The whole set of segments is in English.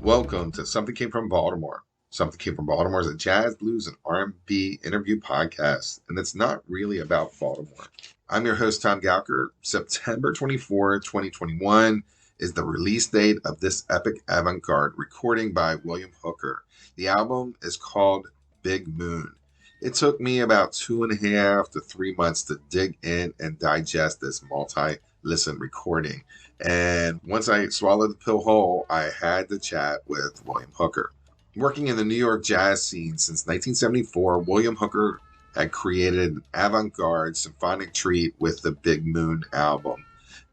Welcome to Something Came from Baltimore. Something Came from Baltimore is a jazz, blues, and R&B interview podcast, and it's not really about Baltimore. I'm your host, Tom Gowker. September 24, 2021 is the release date of this epic avant-garde recording by William Hooker. The album is called Big Moon. It took me about 2.5 to 3 months to dig in and digest this multi-listen recording. And once I swallowed the pill whole, I had to chat with William Hooker. Working in the New York jazz scene since 1974, William Hooker had created an avant-garde symphonic treat with the Big Moon album.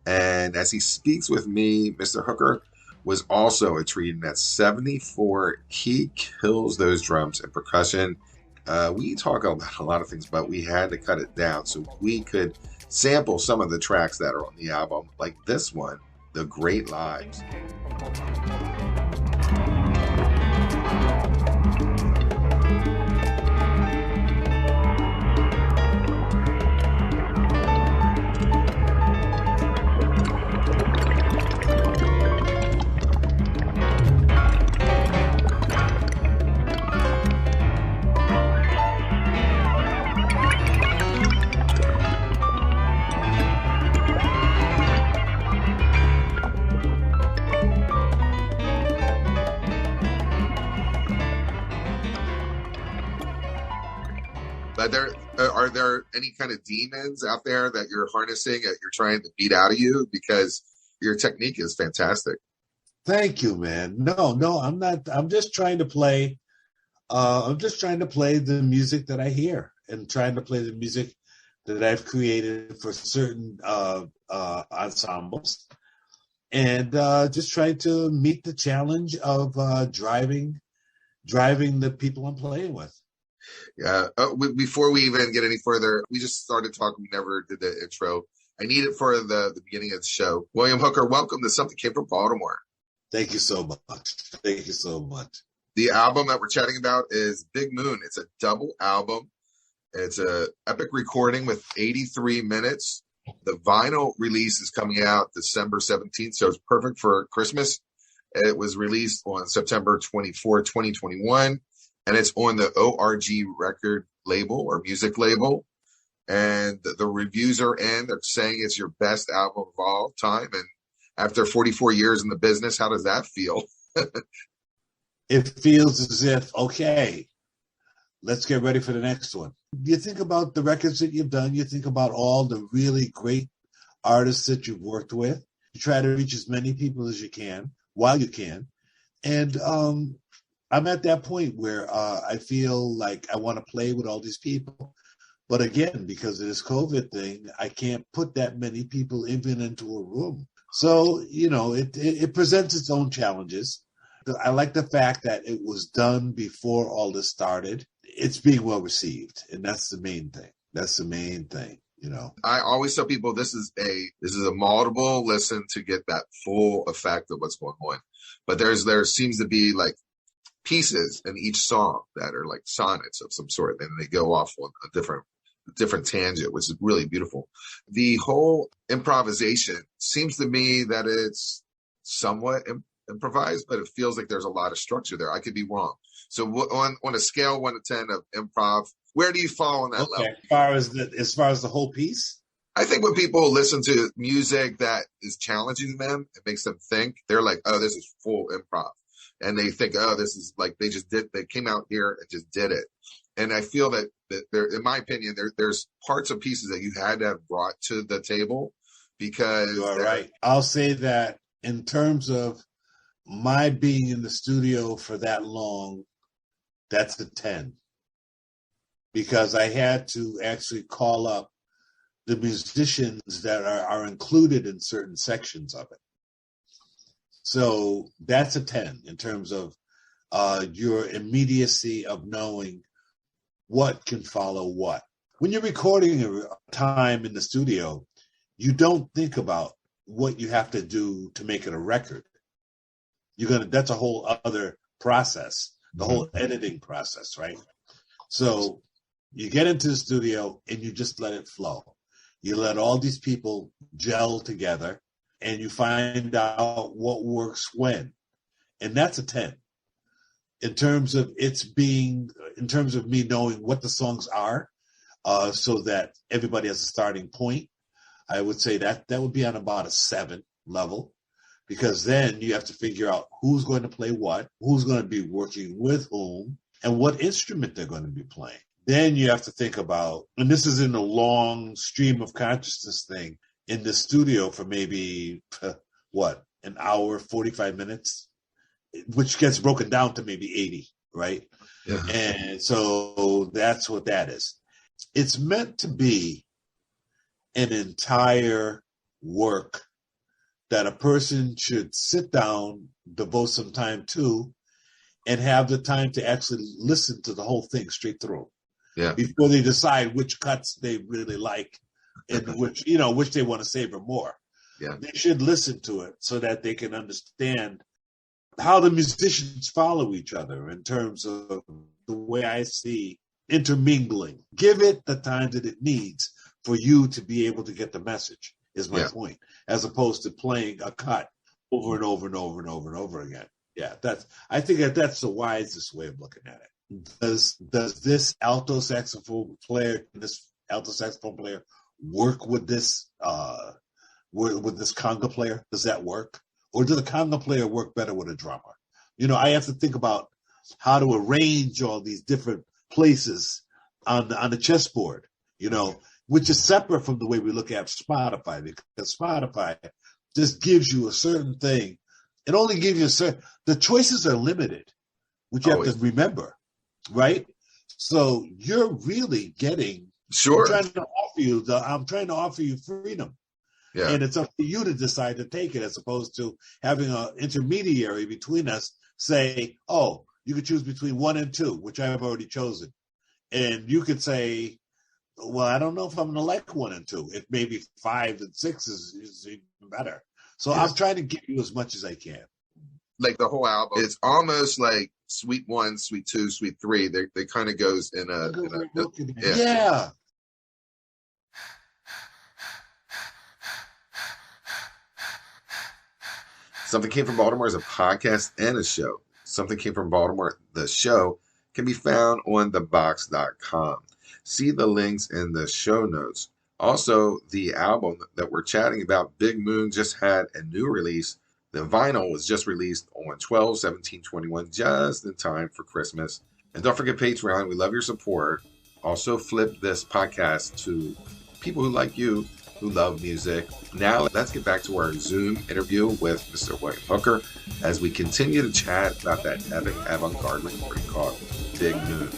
And as he speaks with me, Mr. Hooker was also a treat. And at 74, he kills those drums and percussion. We talk about a lot of things, but we had to cut it down so we could sample some of the tracks that are on the album, like this one, The Great Lives. Are there any kind of demons out there that you're harnessing, that you're trying to beat out of you? Because your technique is fantastic. Thank you, man. No, I'm not. I'm just trying to play. I'm just trying to play the music that I hear and trying to play the music that I've created for certain ensembles, and just trying to meet the challenge of driving the people I'm playing with. Yeah. Before we even get any further, we just started talking. We never did the intro. I need it for the beginning of the show. William Hooker, welcome to Something Came from Baltimore. Thank you so much. Thank you so much. The album that we're chatting about is Big Moon. It's a double album. It's a epic recording with 83 minutes. The vinyl release is coming out December 17th, so it's perfect for Christmas. It was released on September 24, 2021. And it's on the ORG record label or music label. And the reviews are in. They're saying it's your best album of all time. And after 44 years in the business, how does that feel? It feels as if, okay, let's get ready for the next one. You think about the records that you've done. You think about all the really great artists that you've worked with. You try to reach as many people as you can while you can. And I'm at that point where I feel like I want to play with all these people. But again, because of this COVID thing, I can't put that many people even into a room. So, it presents its own challenges. I like the fact that it was done before all this started. It's being well received. And that's the main thing. I always tell people this is a multiple listen to get that full effect of what's going on. But there seems to be like pieces in each song that are like sonnets of some sort, and they go off on a different tangent, which is really beautiful. The whole improvisation seems to me that it's somewhat improvised, but it feels like there's a lot of structure there. I could be wrong. So on a scale 1 to 10 of improv, where do you fall on that level? As far as the whole piece? I think when people listen to music that is challenging them, it makes them think. They're like, oh, this is full improv. And they think, oh, this is like they came out here and just did it. And I feel that there, in my opinion, there's parts of pieces that you had to have brought to the table because you are right. I'll say that in terms of my being in the studio for that long, that's a 10. Because I had to actually call up the musicians that are included in certain sections of it. So that's a 10 in terms of your immediacy of knowing what can follow what. When you're recording a time in the studio, you don't think about what you have to do to make it a record. That's a whole other process, the whole editing process, right? So you get into the studio and you just let it flow. You let all these people gel together and you find out what works when. And that's a 10. In terms of me knowing what the songs are, so that everybody has a starting point, I would say that would be on about a 7 level, because then you have to figure out who's going to play what, who's going to be working with whom, and what instrument they're going to be playing. Then you have to think about, and this is in a long stream of consciousness thing, in the studio for maybe, an hour, 45 minutes, which gets broken down to maybe 80, right? Yeah. And so that's what that is. It's meant to be an entire work that a person should sit down, devote some time to, and have the time to actually listen to the whole thing straight through. Yeah. Before they decide which cuts they really like and which they want to savor more. Yeah. They should listen to it so that they can understand how the musicians follow each other in terms of the way I see intermingling. Give it the time that it needs for you to be able to get the message, is my point, as opposed to playing a cut over and over and over and over and over again. Yeah, I think that's the wisest way of looking at it. Does this alto saxophone player work with this conga player? Does that work? Or does the conga player work better with a drummer? I have to think about how to arrange all these different places on the chessboard, which is separate from the way we look at Spotify, because Spotify just gives you a certain thing. It only gives you the choices are limited, which you have to remember, right? So you're really getting, sure. I'm trying to offer you freedom. Yeah. And it's up to you to decide to take it, as opposed to having an intermediary between us say, oh, you could choose between 1 and 2, which I have already chosen. And you could say, well, I don't know if I'm going to like 1 and 2. If maybe 5 and 6 is even better. So I'm trying to give you as much as I can. Like the whole album, it's almost like Suite 1, Suite 2, Suite 3. They kind of goes in a yeah. Something Came from Baltimore is a podcast and a show. Something Came from Baltimore, the show, can be found on thebox.com. See the links in the show notes. Also, the album that we're chatting about, Big Moon, just had a new release. The vinyl was just released on 12/17/21, just in time for Christmas. And don't forget Patreon. We love your support. Also, flip this podcast to people who like you, who love music. Now, let's get back to our Zoom interview with Mr. William Hooker as we continue to chat about that epic avant-garde recording called Big Moon.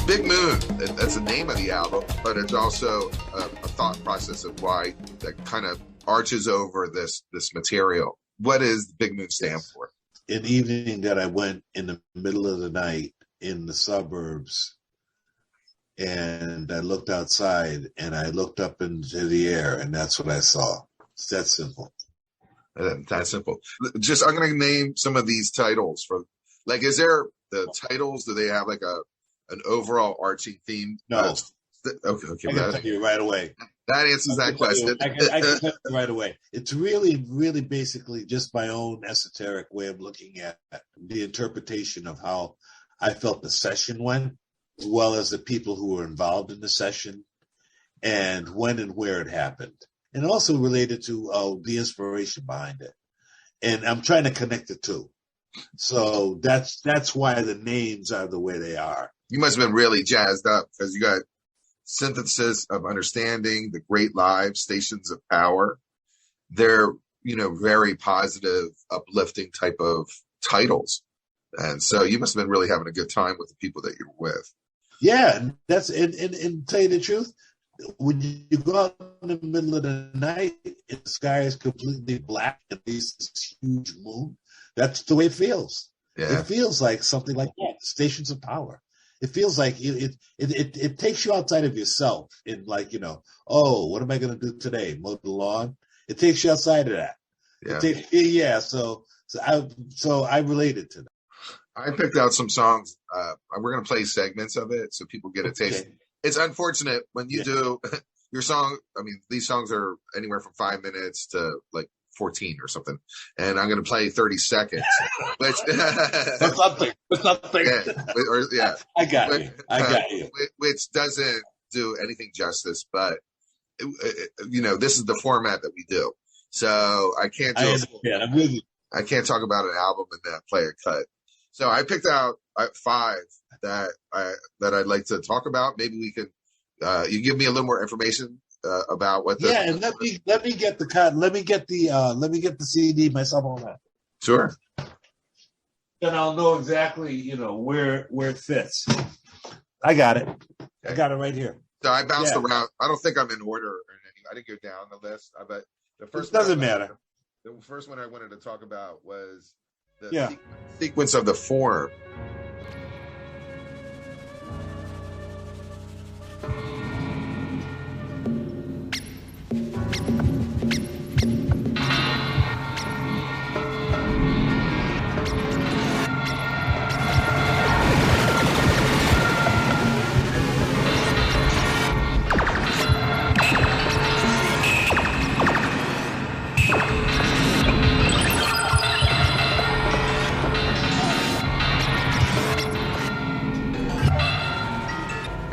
Big Moon, that's the name of the album, but it's also a thought process of why that kind of arches over this material. What does Big Moon stand for? An evening that I went in the middle of the night in the suburbs, and I looked outside and I looked up into the air, and that's what I saw. It's that simple. That's simple. Just, I'm going to name some of these titles for, like, is there the titles? Do they have like an overall arching theme? No. Okay. I can tell you right away. That answers that question. I can tell you right away. It's really, really basically just my own esoteric way of looking at the interpretation of how I felt the session went, as well as the people who were involved in the session, and when and where it happened. And also related to the inspiration behind it. And I'm trying to connect the two. So that's why the names are the way they are. You must have been really jazzed up because you got Synthesis of Understanding, The Great Live, Stations of Power, they're, very positive, uplifting type of titles. And so you must have been really having a good time with the people that you're with. Yeah, and that's and tell you the truth, when you go out in the middle of the night and the sky is completely black and there's this huge moon, that's the way it feels. Yeah. It feels like something like that, stations of power. It feels like it takes you outside of yourself in like, oh, what am I going to do today? Mow the lawn? It takes you outside of that. Yeah. So I related to that. I picked out some songs. We're going to play segments of it so people get a taste. Okay. It's unfortunate when you do your song. I mean, these songs are anywhere from 5 minutes to like 14 or something. And I'm going to play 30 seconds. Which, That's nothing. Yeah. I got you. Which doesn't do anything justice, but, this is the format that we do. So I can't do I'm with you. I can't talk about an album and then play a cut. So I picked out 5 that I'd like to talk about. Maybe we can you give me a little more information about what the and let me get the cut. Let me get the CD myself on that. Sure. Then I'll know exactly where it fits. I got it. Okay. I got it right here. So I bounced around. I don't think I'm in order or anything. I didn't go down the list. But the first doesn't matter. The first one I wanted to talk about was the sequence of the form.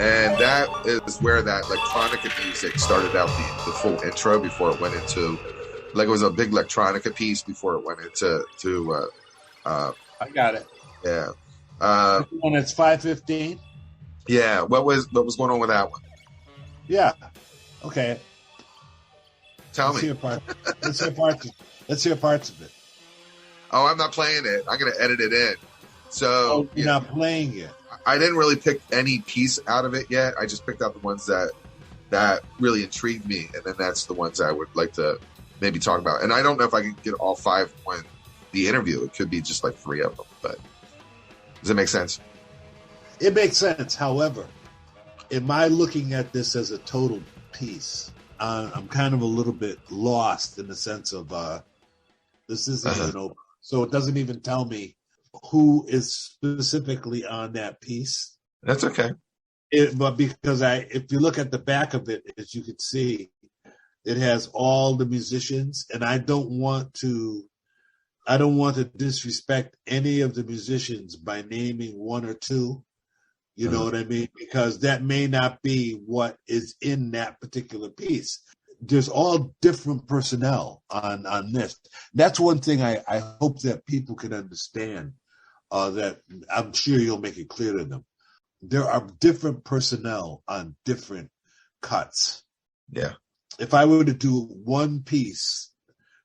And that is where that electronica music started out, the full intro before it went into, it was a big electronica piece before it went into I got it. Yeah. When it's 5:15. Yeah. What was going on with that one? Yeah. Okay. Tell me. Let's hear parts of it. Oh, I'm not playing it. I'm going to edit it in. So you're not playing it. I didn't really pick any piece out of it yet. I just picked out the ones that really intrigued me, and then that's the ones I would like to maybe talk about. And I don't know if I can get all 5 when the interview. It could be just like 3 of them. But does it make sense? It makes sense. However, am I looking at this as a total piece? I'm kind of a little bit lost in the sense of this isn't an open, so it doesn't even tell me who is specifically on that piece. That's okay. But because if you look at the back of it, as you can see, it has all the musicians, and I don't want to disrespect any of the musicians by naming 1 or 2. You know what I mean? Because that may not be what is in that particular piece. There's all different personnel on this. That's one thing I hope that people can understand, that I'm sure you'll make it clear to them. There are different personnel on different cuts. Yeah. If I were to do one piece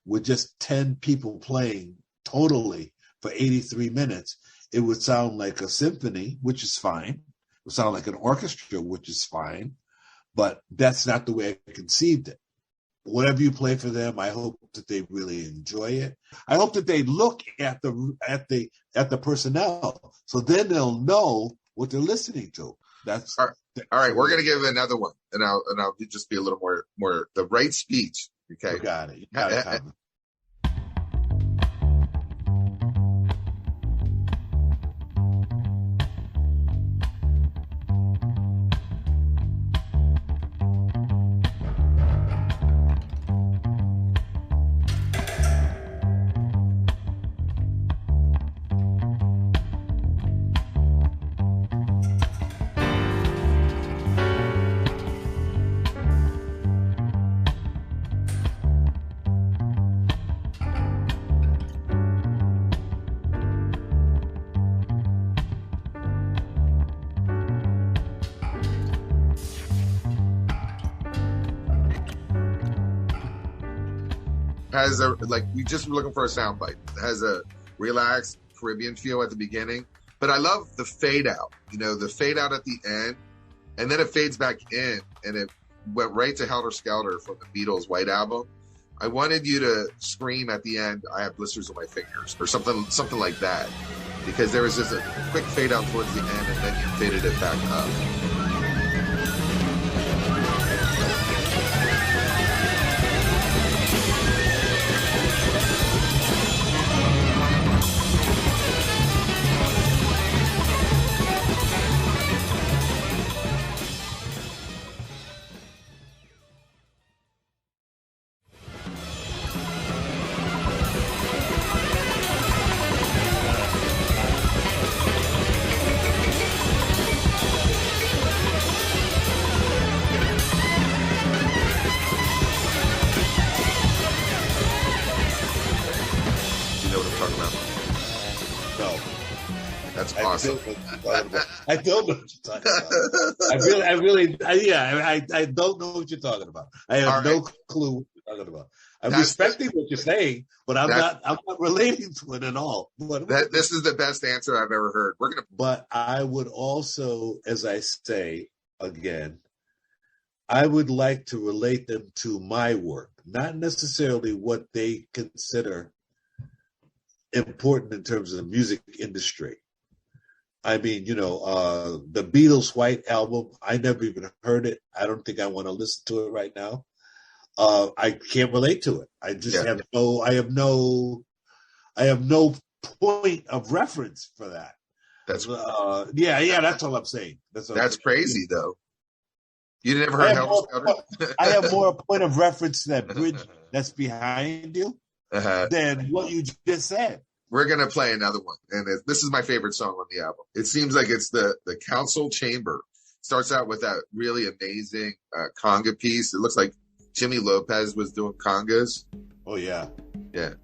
with just 10 people playing totally for 83 minutes, it would sound like a symphony, which is fine. It would sound like an orchestra, which is fine. But that's not the way I conceived it. Whatever you play for them, I hope that they really enjoy it. I hope that they look at the personnel, so then they'll know what they're listening to. That's all right. We're gonna give another one, and I'll just be a little more the right speech. Okay, you got it. You got it. has a, like, we just were looking for a sound bite. It has a relaxed Caribbean feel at the beginning, but I love the fade out, you know, the fade out at the end, and then it fades back in, and it went right to Helter Skelter from the Beatles' White Album. I wanted you to scream at the end, "I have blisters on my fingers," or something like that, because there was just a quick fade out towards the end, and then you faded it back up. Awesome. I don't know what you're talking about. I don't know what you're talking about. I have no clue what you're talking about. I'm respecting what you're saying, but I'm not relating to it at all. This is the best answer I've ever heard. But I would also, as I say again, I would like to relate them to my work, not necessarily what they consider important in terms of the music industry. I mean, you know, the Beatles' White Album, I never even heard it. I don't think I want to listen to it right now. I can't relate to it. I just have no point of reference for that. That's that's all I'm saying. That's crazy though. You never heard Helter Skelter? I have more a point of reference to that bridge that's behind you than what you just said. We're going to play another one. And this is my favorite song on the album. It seems like it's the Council Chamber. Starts out with that really amazing conga piece. It looks like Jimmy Lopez was doing congas. Oh, yeah. Yeah.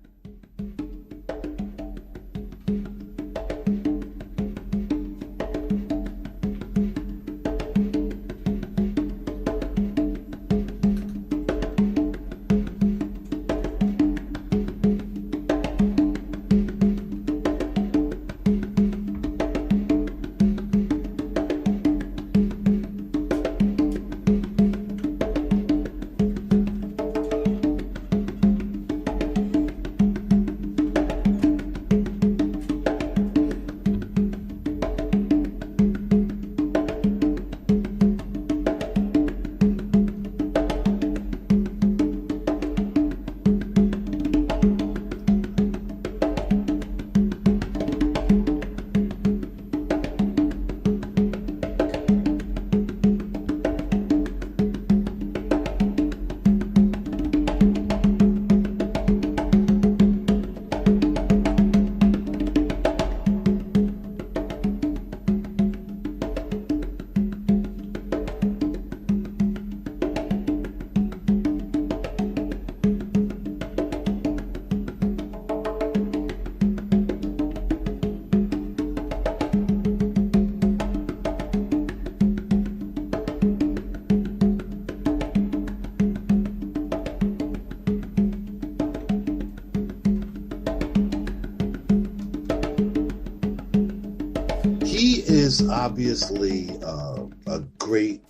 is obviously a great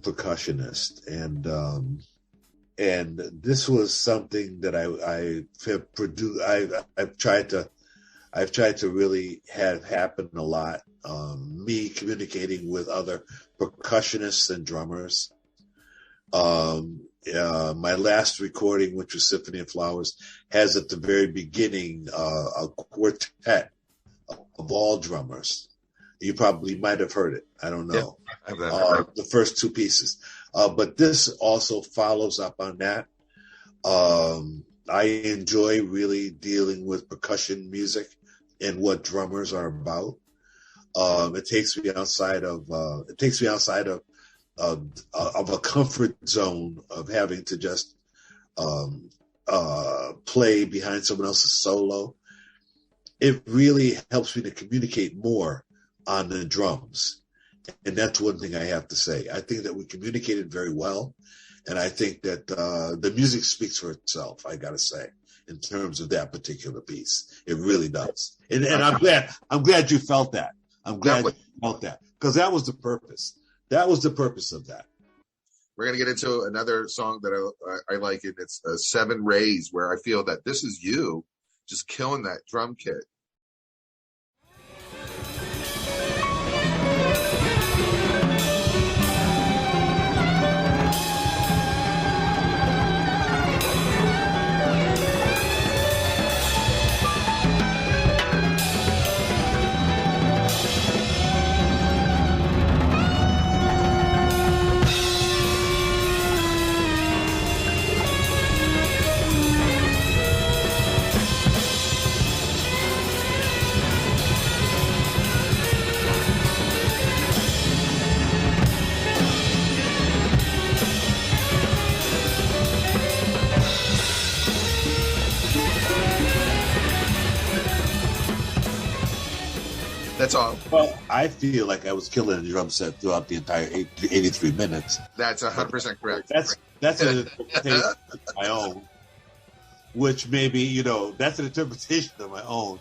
percussionist, and this was something that I have produced. I've tried to really have happen a lot. Me communicating with other percussionists and drummers. My last recording, which was Symphony of Flowers, has at the very beginning a quartet of all drummers. You probably might have heard it. I don't know. Yeah, the first two pieces. But this also follows up on that. I enjoy really dealing with percussion music and what drummers are about. It takes me outside of a comfort zone of having to just play behind someone else's solo. It really helps me to communicate more on the drums. And that's one thing I have to say. I think that we communicated very well. And I think that the music speaks for itself, I got to say, in terms of that particular piece. It really does. And I'm glad you felt that. I'm glad you felt that, because that was the purpose. That was the purpose of that. We're going to get into another song that I like, and it's 7 Rays, where I feel that this is you just killing that drum kit. That's all. Well, I feel like I was killing the drum set throughout the entire 83 minutes. That's 100% correct. That's an interpretation of my own, which maybe, that's an interpretation of my own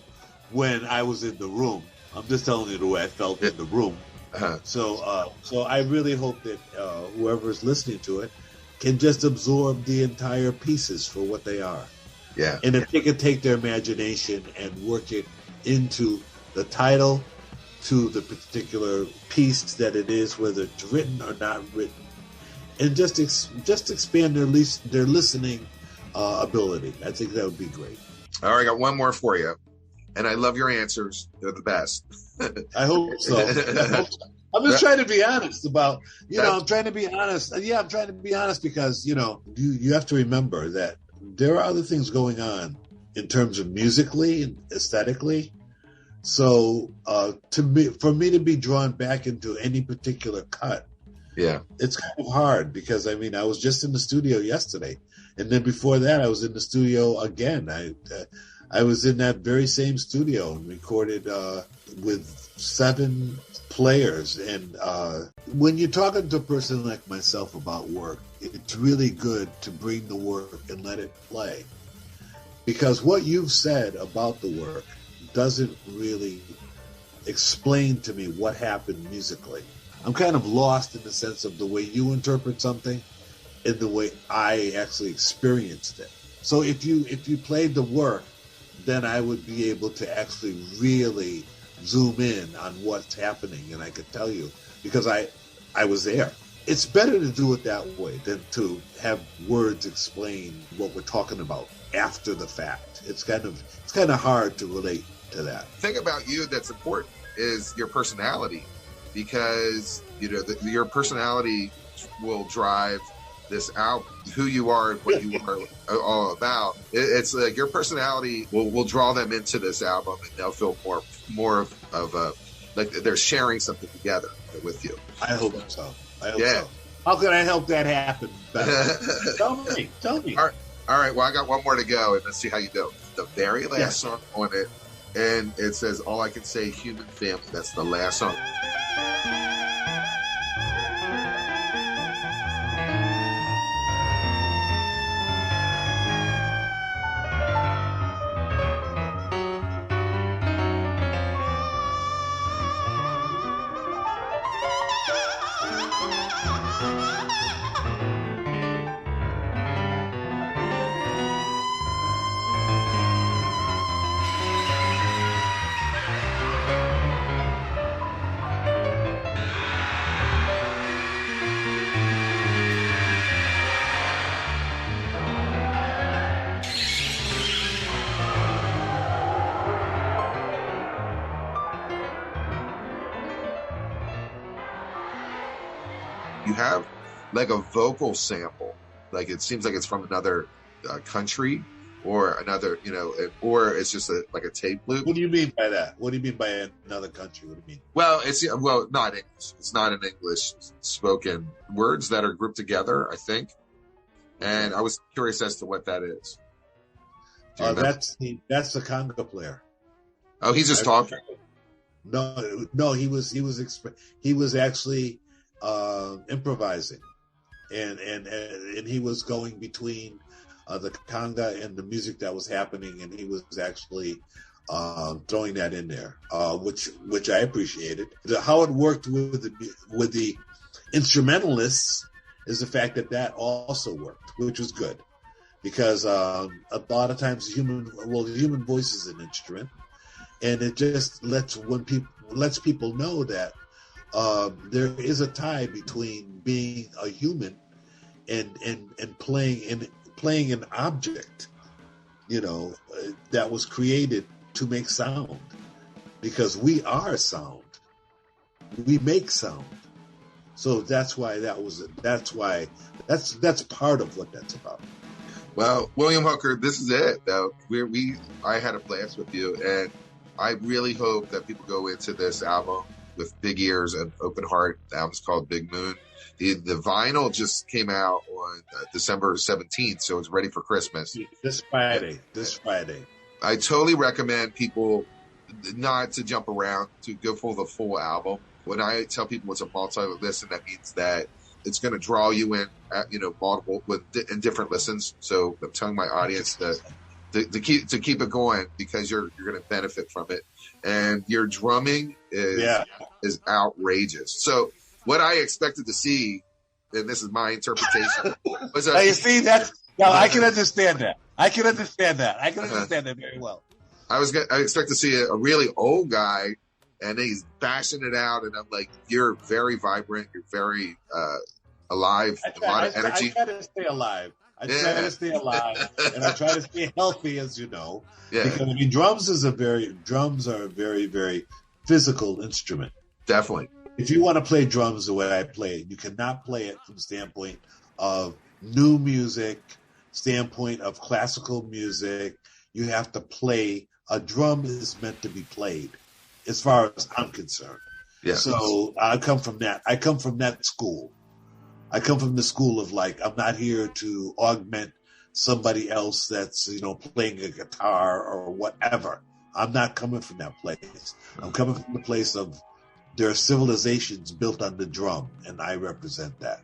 when I was in the room. I'm just telling you the way I felt in the room. Uh-huh. So I really hope that whoever's listening to it can just absorb the entire pieces for what they are. Yeah. And if they can take their imagination and work it into the title, to the particular piece that it is, whether it's written or not written, and just expand their listening ability. I think that would be great. All right, I got one more for you, and I love your answers. They're the best. I hope so. I'm just trying to be honest about, I'm trying to be honest. Yeah, I'm trying to be honest because, you have to remember that there are other things going on in terms of musically and aesthetically. So for me to be drawn back into any particular cut, it's kind of hard because, I was just in the studio yesterday. And then before that, I was in the studio again. I was in that very same studio and recorded with 7 players. And when you're talking to a person like myself about work, it's really good to bring the work and let it play. Because what you've said about the work doesn't really explain to me what happened musically. I'm kind of lost in the sense of the way you interpret something and the way I actually experienced it. So if you played the work, then I would be able to actually really zoom in on what's happening, and I could tell you because I was there. It's better to do it that way than to have words explain what we're talking about after the fact. It's kind of hard to relate to that. The thing about you that's important is your personality, because your personality will drive this album, who you are and what you are all about. It's like your personality will draw them into this album, and they'll feel more of a like they're sharing something together with you. I hope so. So. How can I help that happen? Tell me. All right. Well, I got one more to go, and let's see how you do. The very last song on it, and it says, "All I Can Say, Human Family." That's the last song. You have like a vocal sample, like it seems like it's from another country or another, or it's just like a tape loop. What do you mean by that? What do you mean by another country? What do you mean? Well, it's not English. It's not an English spoken words that are grouped together, I think. And I was curious as to what that is. That's the conga player. Oh, he's just talking. No, he was actually improvising. and he was going between the conga and the music that was happening, and he was actually throwing that in there, which I appreciated. How it worked with the instrumentalists is the fact that also worked, which was good, because a lot of times the human voice is an instrument, and it just lets people know that there is a tie between being a human and playing an object, that was created to make sound, because we are sound. We make sound. So that's part of what that's about. Well, William Hooker, this is it. I had a blast with you, and I really hope that people go into this album with big ears and open heart. The album's called Big Moon. The vinyl just came out on December 17th, so it's ready for Christmas. This Friday. I totally recommend people not to jump around, to go for the full album. When I tell people it's a multi-listen, that means that it's going to draw you in, multiple in different listens. So I'm telling my audience to keep it going, because you're going to benefit from it. And your drumming is outrageous. So what I expected to see, and this is my interpretation, was you see that? No, I can understand that. I can understand that very well. I expect to see a really old guy, and he's bashing it out, and I'm like, you're very vibrant, you're very alive, a lot of energy. I try to stay alive. I try to stay alive, and I try to stay healthy, as you know. Yeah. Because drums are a very, very physical instrument. Definitely. If you want to play drums the way I play it, you cannot play it from the standpoint of new music, standpoint of classical music. You have to play. A drum is meant to be played, as far as I'm concerned. Yeah. So I come from that. I come from that school. I come from the school of, like, I'm not here to augment somebody else that's, playing a guitar or whatever. I'm not coming from that place. I'm coming from the place of, there are civilizations built on the drum, and I represent that.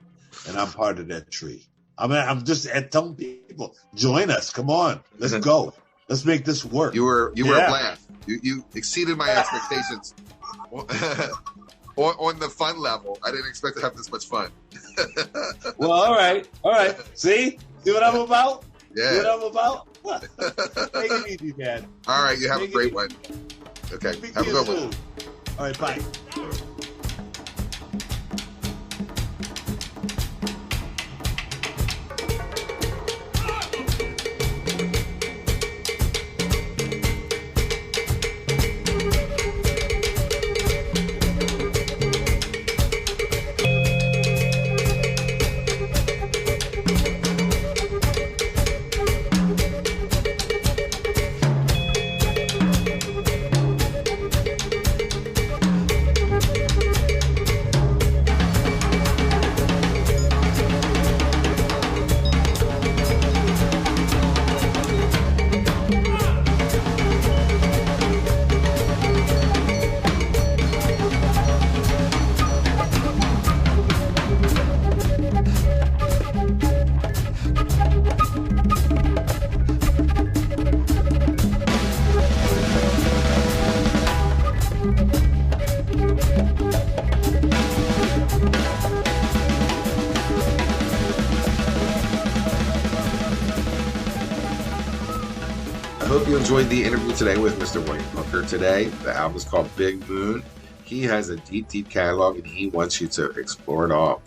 And I'm part of that tree. I'm just telling people, join us. Come on. Let's go. Let's make this work. You were a blast. You exceeded my expectations on the fun level. I didn't expect to have this much fun. Well, all right. See what I'm about? Yeah. See what I'm about? Take it easy, man. All right, you have a great one. Okay, have a good one. All right, bye. I hope you enjoyed the interview today with Mr. William Hooker. Today, the album is called Big Moon. He has a deep, deep catalog, and he wants you to explore it all.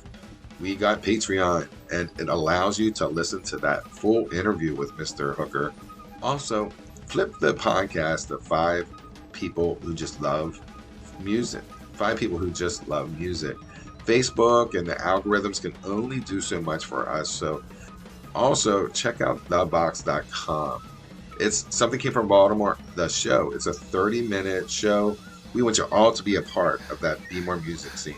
We got Patreon, and it allows you to listen to that full interview with Mr. Hooker. Also, flip the podcast to 5 people who just love music. 5 people who just love music. Facebook and the algorithms can only do so much for us. So also check out thebox.com. It's Something Came from Baltimore, the show. It's a 30-minute show. We want you all to be a part of that Be More Music scene.